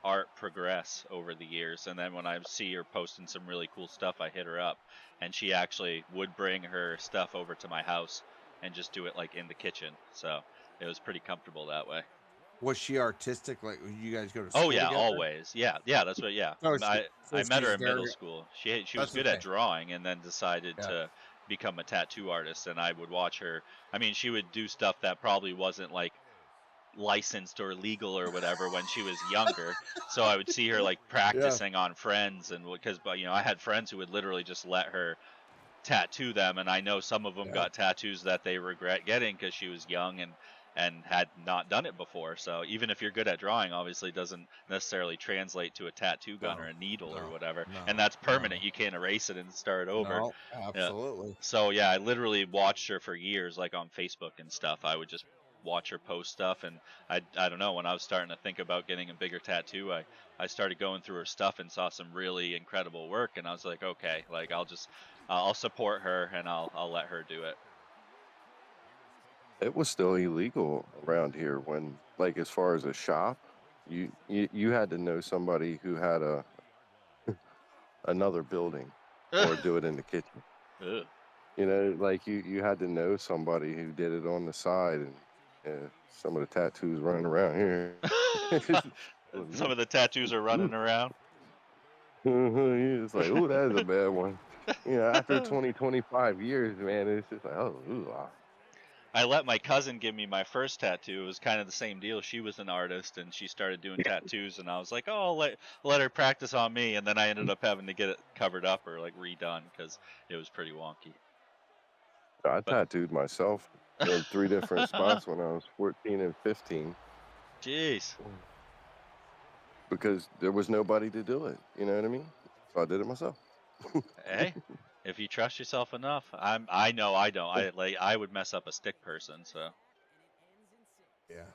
art progress over the years, and then when I see her posting some really cool stuff, I hit her up, and she actually would bring her stuff over to my house and just do it like in the kitchen. So it was pretty comfortable that way. Was she artistic? Like, you guys go to Oh school yeah, together? always. Yeah, that's what. Yeah, No, I so met her she's in middle very. school. She was That's the good at thing. drawing, and then decided Yeah. to become a tattoo artist. And I would watch her. I mean, she would do stuff that probably wasn't like licensed or legal or whatever when she was younger. So I would see her like Yeah. practicing on friends, and because I had friends who would literally just let her tattoo them, and I know some of them Yeah. got tattoos that they regret getting because she was young and had not done it before. So even if you're good at drawing, obviously doesn't necessarily translate to a tattoo gun or No. a needle or No. whatever. And No. that's No. permanent. You can't erase it and start over. No. Yeah. Absolutely. So yeah, I literally watched her for years, like on Facebook and stuff. I would just watch her post stuff, and I don't know, when I was starting to think about getting a bigger tattoo, I started going through her stuff and saw some really incredible work, and I was like, okay, like I'll support her and I'll let her do it. it was still illegal around here when, like, as far as a shop, you had to know somebody who had another building, or do it in the kitchen. Ugh. Like you had to know somebody who did it on the side, and some of the tattoos running around here. Some of the tattoos are running around. It's like, oh, that is a bad one. After 20, 25 years, man, it's just like, oh, ooh, ah. I let my cousin give me my first tattoo. It was kind of the same deal. She was an artist and she started doing tattoos, and I was like, oh, let her practice on me. And then I ended up having to get it covered up or like redone because it was pretty wonky. I But tattooed myself in 3 different spots when I was 14 and 15 jeez, because there was nobody to do it. You know what I mean? So I did it myself. hey, if you trust yourself enough, I know I don't. I would mess up a stick person. So Yeah.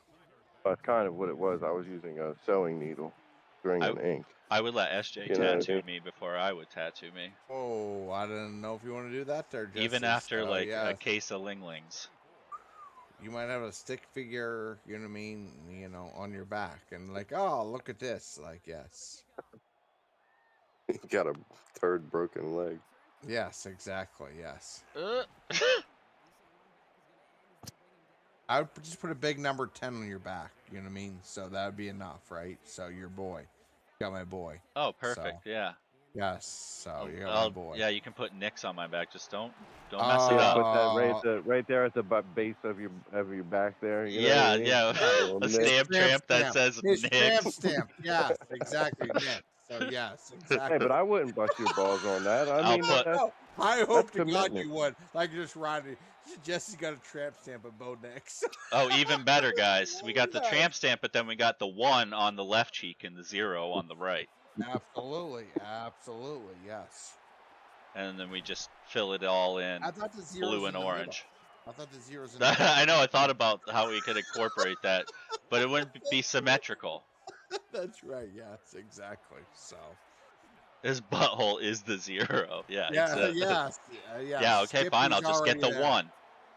That's kind of what it was. I was using a sewing needle, string, I and ink. I would let SJ You know what I tattoo mean? me before I would tattoo me. Oh, I didn't know if you want to do that there, Even Jesse. after So like a yeah, case of Linglings. you might have a stick figure. You know what I mean? On your back, and like, oh, look at this. Like, yes, You got a third broken leg. yes, exactly, yes. Uh, I would just put a big number 10 on your back. You know what I mean? So that would be enough, right? So your boy, you got my boy. Oh, So perfect. Yeah. yes, so you got my boy. Yeah, you can put Nick's on my back. Just don't mess it Yeah, up. put that right there at the base of your back there. You know what I Yeah, mean? yeah. Little A Nick. stamp that says His tramp Nick's. stamp. Yes, exactly, Nick. So yes, Hey, exactly. but I wouldn't bust your balls on that. I I'll mean, put No, I hope to God commitment. you would. Like just Rodney. Jesse's got a tramp stamp of Bo Nix. Oh, even better, guys. We got the Yes. tramp stamp, but then we got the 1 on the left cheek and the 0 on the right. Absolutely, absolutely, yes. And then we just fill it all in I thought the zeros blue and in the middle. orange. I thought the zeros in the middle. I know I thought about how we could incorporate that, but it wouldn't be symmetrical. That's right. Yes, exactly. So. His butthole is the 0. Yeah, Yeah. exactly. Yes. Yeah, okay, fine. I'll just get the 1.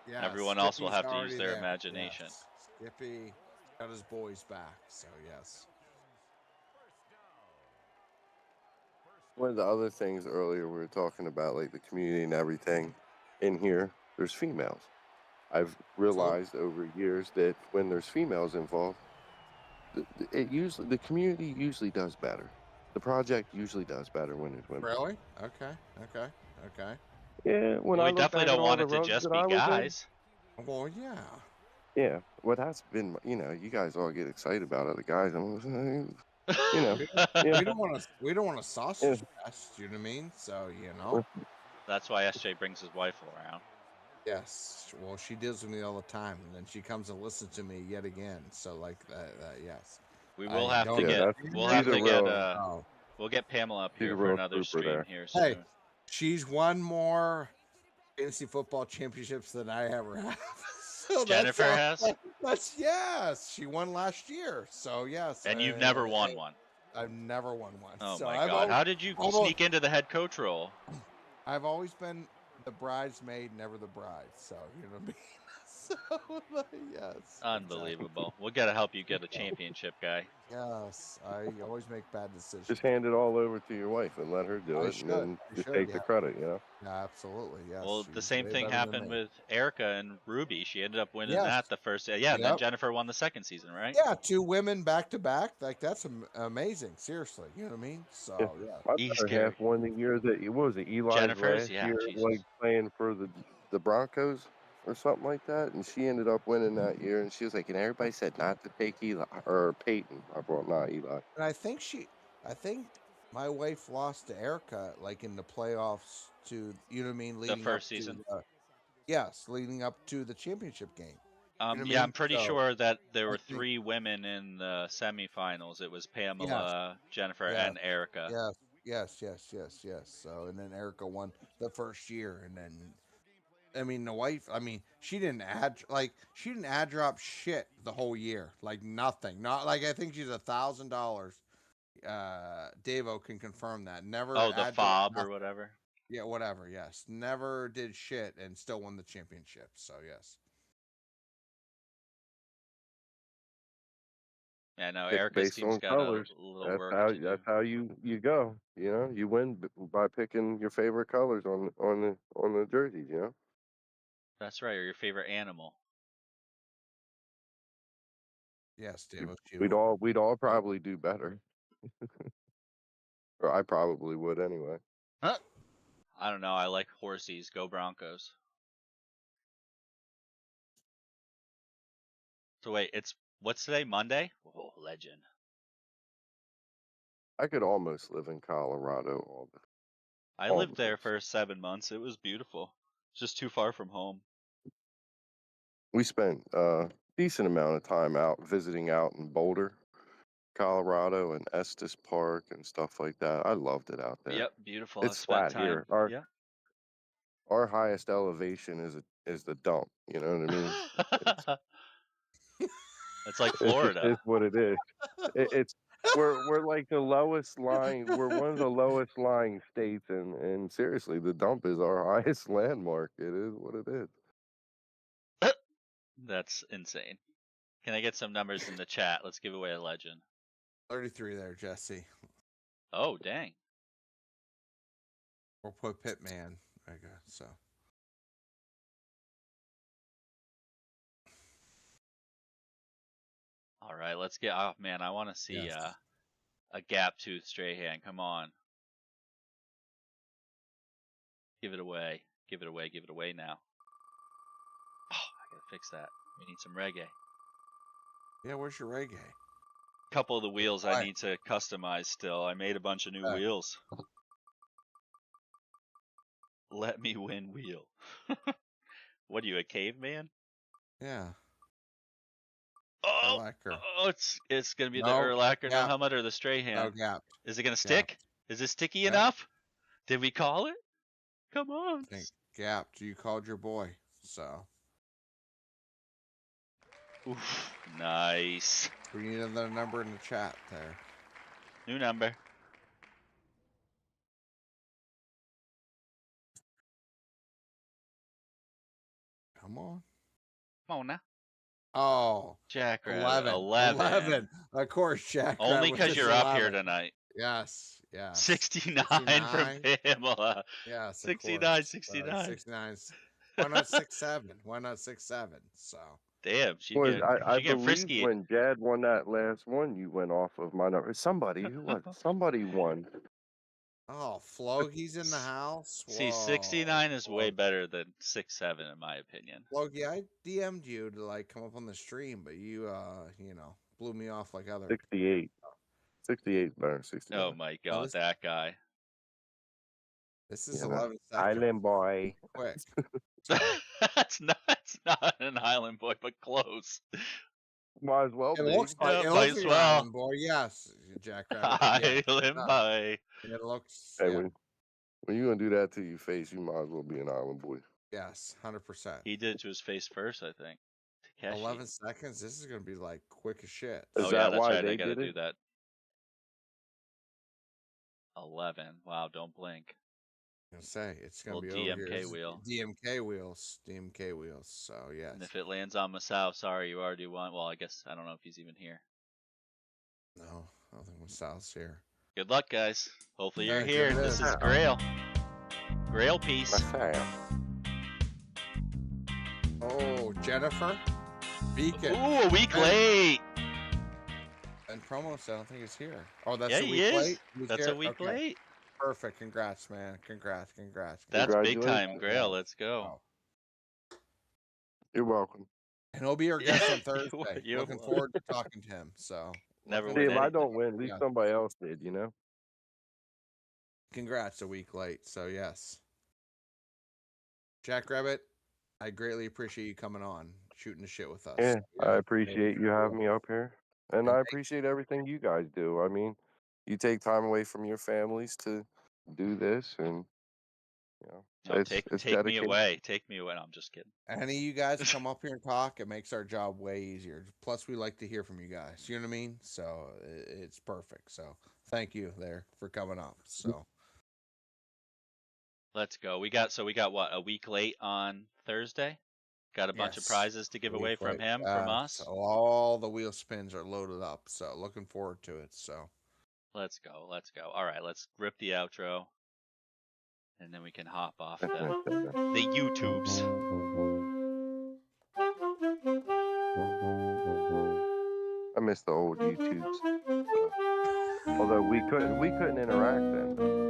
Yeah. Everyone else will Skippy's have to use already their there. imagination. Yes. Skippy got his boys back. So yes. One of the other things earlier we were talking about, like the community and everything. In here, there's females. I've realized over years that when there's females involved, the community usually does better. The project usually does better when there's women. Really? Okay. Okay. Okay. Yeah, when Well, I we look definitely back at don't all want the it to rugs just that be I was in, guys. Well, yeah. yeah, well, that's been, you guys all get excited about other guys. You know, yeah, We don't want to. We don't want to sausage fest. You know what I mean? So That's why SJ brings his wife around. Yes. Well, she deals with me all the time, and then she comes and listens to me yet again. So like that. Yes. We will I have to don't- get. We'll have she's a to get. real, Oh. We'll get Pamela up she's a here for real another trooper stream there. here soon. Hey, she's won more fantasy football championships than I ever have. So Jennifer has? That's yes. She won last year. So yes. And you've never won one. I've never won one. Oh so my I've God! always, How did you sneak into the head coach role? I've always been the bridesmaid, never the bride. So you know what I mean. So yes. Unbelievable. We'll gotta help you get a championship, guy. Yes, I always make bad decisions. Just hand it all over to your wife and let her do I it, should. and then I just should, take the yeah. credit. You know. Yeah, absolutely. Yes. Well, the she's same way thing better than happened me. with Erica and Ruby. She ended up winning Yes. that the first. Yeah, and then Yep. Jennifer won the second season, right? Yeah, 2 women back to back. Like that's amazing. Seriously, you know what I mean? So Yeah. yeah. My He's better scary. half won the year that what was it, Eli's Jennifer's, last yeah, year, Jesus. like playing for the Broncos or something like that, and she ended up winning that year. And she was like, and everybody said not to take Eli or Peyton. I brought not Eli. And I think my wife lost to Erica like in the playoffs to you know what I mean, leading first up season. to leading up to the championship game. You know what I Yeah, mean? I'm pretty So, sure that there were I think- 3 women in the semifinals. It was Pamela, Jennifer, Yes. and Erica. Yes. So and then Erica won the first year, and then I mean the wife. I mean she didn't add drop shit the whole year, like nothing. Not like I think she's $1,000. Davo can confirm that. Never. Oh, the ad drop fob or nothing. whatever. Yeah, whatever. Yes, never did shit and still won the championship. So yes. Yeah, no, It's Erica's based team's on got colors. a little That's work how to do. that's how you go. You know, you win by picking your favorite colors on the jerseys. You know. That's right, or your favorite animal. Yes, Davo. We'd all probably do better, or I probably would anyway. Huh? I don't know. I like horsies. Go Broncos. So wait, what's today? Monday? Oh, legend. I could almost live in Colorado I all lived the there days. for 7 months. It was beautiful. It's just too far from home. We spent a decent amount of time out visiting out in Boulder, Colorado, and Estes Park and stuff like that. I loved it out there. Yep, beautiful. It's I've spent flat time. here. Yeah. Our highest elevation is the dump. You know what I mean? It's like It's Florida. what it is. It's we're like the lowest lying. We're one of the lowest lying states, and seriously, the dump is our highest landmark. It is what it is. That's insane. Can I get some numbers in the chat? Let's give away a legend. 33 there, Jesse. Oh, dang. Or put Pitman. Okay, so All right, let's get. Oh man, I want to see Yes. a gap tooth Strahan. Come on, give it away, give it away, give it away now. Oh, I gotta fix that. We need some reggae. Yeah, where's your reggae? Couple of the wheels I Why? need to customize still. I made a bunch of new Yeah. wheels. Let me win wheel. What are you, a caveman? Yeah. Oh, Urlacher. oh, it's gonna be the No Urlacher, no gap. helmet, or the Strahan. No gap. Is it gonna Gap. stick? Is it sticky Yep. enough? Did we call it? Come on. I think gapped. You called your boy. So Oof, nice. we need another number in the chat there. New number. Come on. Come on now. Oh, Jackrabbit. 11. 11. Of course, Jack. Only because you're up here tonight. Yes. Yes. 69 from 69. Pamela. Yes. 69, 69. 69. Why not 6'7"? Why not 6'7"? So. Damn, she Was get I she get believe frisky. when Jad won that last one, you went off of my number. Somebody who was somebody won. Oh, Flogy's in the house. See, Whoa, 69 is way Flogy. better than 6'7" in my opinion. Flogy, I DM'd you to like come up on the stream, but you blew me off like other. 68. 68 is better than 69. Oh my god, that guy. This is You know, 11 seconds. Island boy. Quick. That's not an island boy, but close. Might as well It be. looks like Yeah, it might looks as like an well. island boy. Yes, Jackrabbit. Yes, Island boy. it looks. Hey, Yeah, when you gonna do that to your face, you might as well be an island boy. yes, 100%. He did it to his face first, I think. Takeshi. 11 seconds. This is gonna be like quick as shit. Is Oh that yeah, that's why right. I they gotta did do it? that. 11. Wow, don't blink. I'm gonna say it's gonna Little be over DMK here. This is wheel. DMK wheels. DMK wheels. So yes. And if it lands on Masao, sorry, you already won. Well, I guess I don't know if he's even here. No, I don't think Masal's here. Good luck, guys. Hopefully you're Yeah, here. good This luck. is Grail. Grail piece. Oh, Jennifer Beacon. Ooh, a week late. And Promos, I don't think he's here. Oh, that's Yeah, a he week is. late. He's That's here? a week Okay. late. Perfect. Congrats, man. Congrats. That's big time, Congratulations. Grail. Let's go. Oh. You're welcome. And he'll be our guest on Thursday. You're Looking forward to talking to him. So Never See, win if I anything. don't win, at least Yeah. somebody else did, you know? Congrats, a week late. So yes. Jackrabbit, I greatly appreciate you coming on, shooting the shit with us. Yeah, I appreciate you having me up here. And I appreciate everything you guys do. I mean, you take time away from your families to do this, and, you know, No, take me dedicated. away. Take me away. No, I'm just kidding. Any of you guys come up here and talk, it makes our job way easier. Plus, we like to hear from you guys. You know what I mean? So it's perfect. So thank you there for coming up. So Let's go. We got what, a week late on Thursday? Got a bunch of Yes. prizes to give a away week from late. him, from us. So all the wheel spins are loaded up. So looking forward to it. So Let's go. Let's go. All right, let's rip the outro. And then we can hop off the YouTubes. I miss the old YouTubes. Although we couldn't interact then.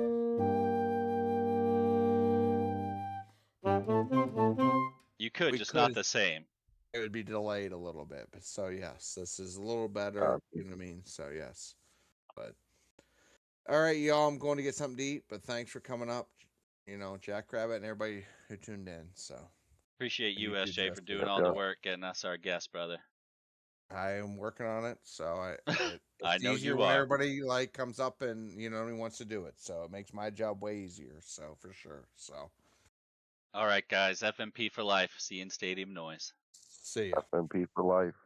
You could, We just not could. the same. it would be delayed a little bit. But so yes, this is a little better. You know what I mean? So yes. But all right, y'all. I'm going to get something to eat. But thanks for coming up. You know, Jackrabbit and everybody who tuned in. So Appreciate you, You too, SJ, for Justin. doing all the work, getting us our guest, brother. I am working on it. So it's I know easier you when are. everybody like comes up and you know wants to do it. So it makes my job way easier. So for sure. So All right, guys. FMP for life. See you in Stadium Noise. see ya. FMP for life.